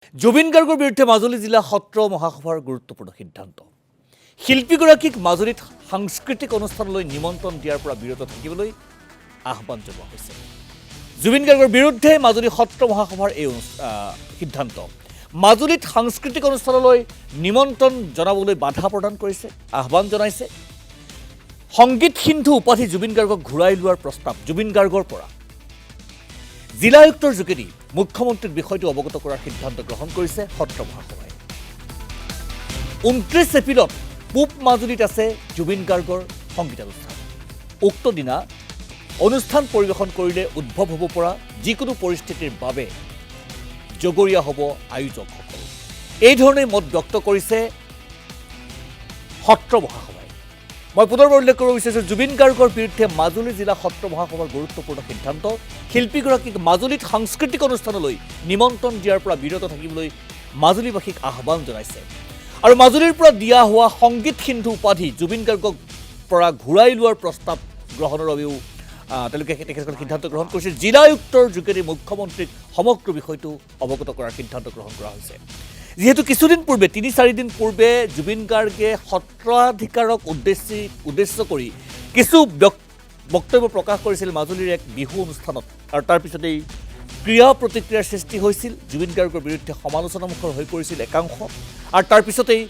জুবিন গাৰ্গৰ বিৰুদ্ধে মাজুলী জিলা সত্ৰ মহাসভাৰ গুৰুত্বপূৰ্ণ সিদ্ধান্ত। শিল্পীগৰাকীক মাজুলীত সাংস্কৃতিক অনুষ্ঠানলৈ নিমন্ত্ৰণ দিয়াৰ পৰা বিৰত থাকিবলৈ আহ্বান জনোৱা হৈছে। জুবিন গাৰ্গৰ বিৰুদ্ধে মাজুলী সত্ৰ মহাসভাৰ এই সিদ্ধান্ত। মাজুলীত সাংস্কৃতিক অনুষ্ঠানলৈ নিমন্ত্ৰণ জনাবলৈ বাধা প্ৰদান কৰিছে, আহ্বান জনাইছে। সংগীত সিন্ধু উপাধি জুবিন গাৰ্গক ঘূৰাই লোৱাৰ প্ৰস্তাৱ জুবিন গাৰ্গৰ পৰা। জিলা আয়ুক্তৰ যোগেদি মুখ্যমন্ত্ৰীক বিষয়টো অৱগত কৰাৰ সিদ্ধান্ত গ্ৰহণ কৰিছে সত্ৰ মহাসভাই। 29 এপ্ৰিলত পূব মাজুলীত আছে জুবিন গাৰ্গৰ সংগীতানুষ্ঠান। উক্ত দিনা অনুষ্ঠান পৰিৱেশন কৰিলে উদ্ভৱ হ'ব পৰা যিকোনো পৰিস্থিতিৰ বাবে জগৰীয়া হ'ব আয়োজকসকল। এই ধৰণে মত ব্যক্ত কৰিছে সত্ৰ মহাসভাই। মই পুনৰবাৰ উল্লেখ কৰিব বিচাৰিছোঁ, জুবিন গাৰ্গৰ বিৰুদ্ধে মাজুলী জিলা সত্ৰ মহাসভাৰ গুৰুত্বপূৰ্ণ সিদ্ধান্ত। শিল্পীগৰাকীক মাজুলীত সাংস্কৃতিক অনুষ্ঠানলৈ নিমন্ত্ৰণ দিয়াৰ পৰা বিৰত থাকিবলৈ মাজুলীবাসীক আহ্বান জনাইছে। আৰু মাজুলীৰ পৰা দিয়া হোৱা সংগীত সিন্ধু উপাধি জুবিন গাৰ্গক পৰা ঘূৰাই লোৱাৰ প্ৰস্তাৱ গ্ৰহণৰ বাবেও তেওঁলোকে তেখেতসকলে সিদ্ধান্ত গ্ৰহণ কৰিছে। জিলা আয়ুক্তৰ যোগেদি মুখ্যমন্ত্ৰীক সমগ্ৰ বিষয়টো অৱগত কৰাৰ সিদ্ধান্ত গ্ৰহণ কৰা হৈছে। যিহেতু কিছুদিন পূৰ্বে ৩-৪ দিন পূৰ্বে জুবিন গাৰ্গে সত্ৰাধিকাৰক উদ্দেশ্য কৰি কিছু বক্তব্য প্ৰকাশ কৰিছিল মাজুলীৰ এক বিহু অনুষ্ঠানত। আৰু তাৰ পিছতেই ক্ৰিয়া প্ৰতিক্ৰিয়াৰ সৃষ্টি হৈছিল। জুবিন গাৰ্গৰ বিৰুদ্ধে সমালোচনামুখৰ হৈ পৰিছিল একাংশ। আৰু তাৰ পিছতেই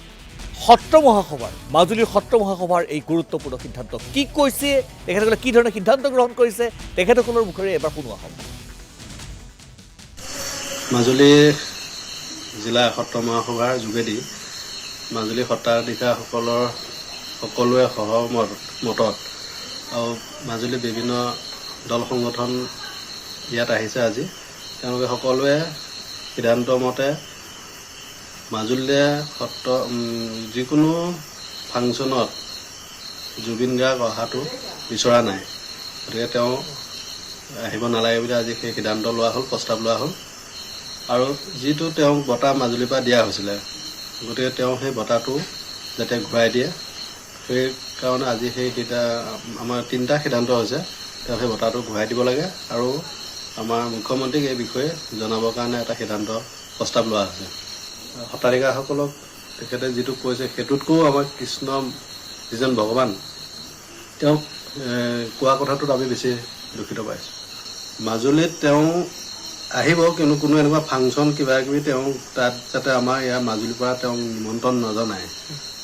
সত্ৰ মহাসভাৰ মাজুলীৰ সত্ৰ মহাসভাৰ এই গুৰুত্বপূৰ্ণ সিদ্ধান্ত। কি কৈছে তেখেতসকলে, কি ধৰণে সিদ্ধান্ত গ্ৰহণ কৰিছে তেখেতসকলৰ মুখেৰে এবাৰ শুনোৱা হ'ব। মাজুলী জিলা সত্ৰ মহাসভাৰ যোগেদি মাজুলী সত্ৰাধিকাৰসকলৰ সকলোৱে সহমতত আৰু মাজুলীৰ বিভিন্ন দল সংগঠন ইয়াত আহিছে আজি। তেওঁলোকে সকলোৱে সিদ্ধান্ত মতে মাজুলীয়ে যিকোনো ফাংচনত জুবিন গাৰ্গ অহাটো বিচৰা নাই। গতিকে তেওঁ আহিব নালাগে বুলি আজি সেই সিদ্ধান্ত লোৱা হ'ল, প্ৰস্তাৱ লোৱা হ'ল। আৰু যিটো তেওঁক বঁটা মাজুলীৰ পৰা দিয়া হৈছিলে, গতিকে তেওঁ সেই বঁটাটো যাতে ঘূৰাই দিয়ে, সেইকাৰণে আজি আমাৰ 3টা সিদ্ধান্ত হৈছে। তেওঁ সেই বঁটাটো ঘূৰাই দিব লাগে আৰু আমাৰ মুখ্যমন্ত্ৰীক এই বিষয়ে জনাবৰ কাৰণে এটা সিদ্ধান্ত প্ৰস্তাৱ লোৱা হৈছে। সত্ৰাধিকাৰসকলক তেখেতে যিটো কৈছে সেইটোতকৈও আমাৰ কৃষ্ণ যিজন ভগৱান, তেওঁক কোৱা কথাটোত আমি বেছি দুখিত পাইছোঁ। মাজুলীত তেওঁ আহিব, কিন্তু কোনো এনেকুৱা ফাংচন কিবাকিবি তেওঁ তাত যাতে আমাৰ ইয়াৰ মাজুলীৰ পৰা তেওঁক নিমন্ত্ৰণ নজনায়,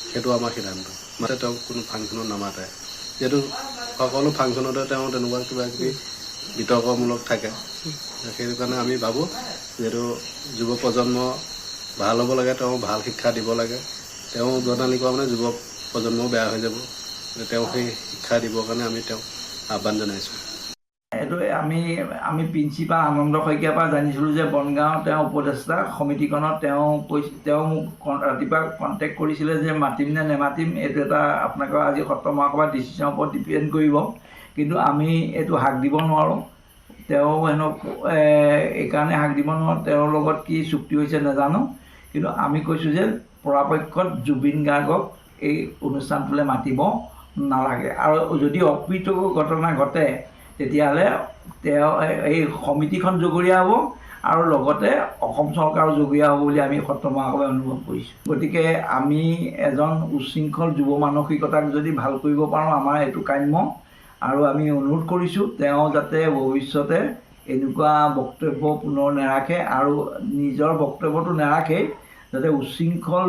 সেইটো আমাৰ সিদ্ধান্ত। মানে তেওঁক কোনো ফাংচনত নামাতে, যিহেতু সকলো ফাংচনতে তেওঁ তেনেকুৱা কিবাকিবি বিতৰ্কমূলক থাকে। সেইটো কাৰণে আমি ভাবোঁ যিহেতু যুৱ প্ৰজন্ম ভাল হ'ব লাগে, তেওঁ ভাল শিক্ষা দিব লাগে। তেওঁ উদ্বোধনী কোৱা মানে যুৱ প্ৰজন্মও বেয়া হৈ যাব। তেওঁ সেই শিক্ষা দিবৰ কাৰণে আমি তেওঁক আহ্বান জনাইছোঁ। এইটো আমি প্ৰিন্সিপাল আনন্দ শইকীয়াৰ পৰা জানিছিলোঁ যে বনগাঁও তেওঁ উপদেষ্টা সমিতিখনত তেওঁ মোক ৰাতিপুৱা কণ্টেক্ট কৰিছিলে যে মাতিম নে নেমাতিম, এইটো এটা আপোনালোকৰ আজি সত্ৰ মহাসভাৰ ডিচিশ্যনৰ ওপৰত ডিপেণ্ড কৰিব। কিন্তু আমি এইটো হাক দিব নোৱাৰোঁ। তেওঁ হেনো এইকাৰণে হাক দিব নোৱাৰোঁ, তেওঁৰ লগত কি চুক্তি হৈছে নাজানো। কিন্তু আমি কৈছোঁ যে পৰাপক্ষত জুবিন গাৰ্গক এই অনুষ্ঠানটোলৈ মাতিব নালাগে। আৰু যদি অপ্ৰীতকৰ ঘটনা ঘটে তেতিয়াহ'লে তেওঁ এই সমিতিখন জগৰীয়া হ'ব আৰু লগতে অসম চৰকাৰো জগৰীয়া হ'ব বুলি আমি সত্ৰ মহাসভাই অনুভৱ কৰিছোঁ। গতিকে আমি এজন উচ্ছৃংখল যুৱ মানসিকতাক যদি ভাল কৰিব পাৰোঁ, আমাৰ এইটো কাম্য। আৰু আমি অনুৰোধ কৰিছোঁ তেওঁ যাতে ভৱিষ্যতে এনেকুৱা বক্তব্য পুনৰ নাৰাখে, আৰু নিজৰ বক্তব্যটো নাৰাখে যাতে উচ্ছৃংখল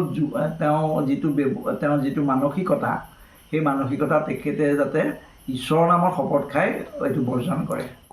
তেওঁৰ যিটো মানসিকতা, সেই মানসিকতা তেখেতে যাতে ঈশ্বৰৰ নামত শপত খাই এইটো বৰ্জন কৰে।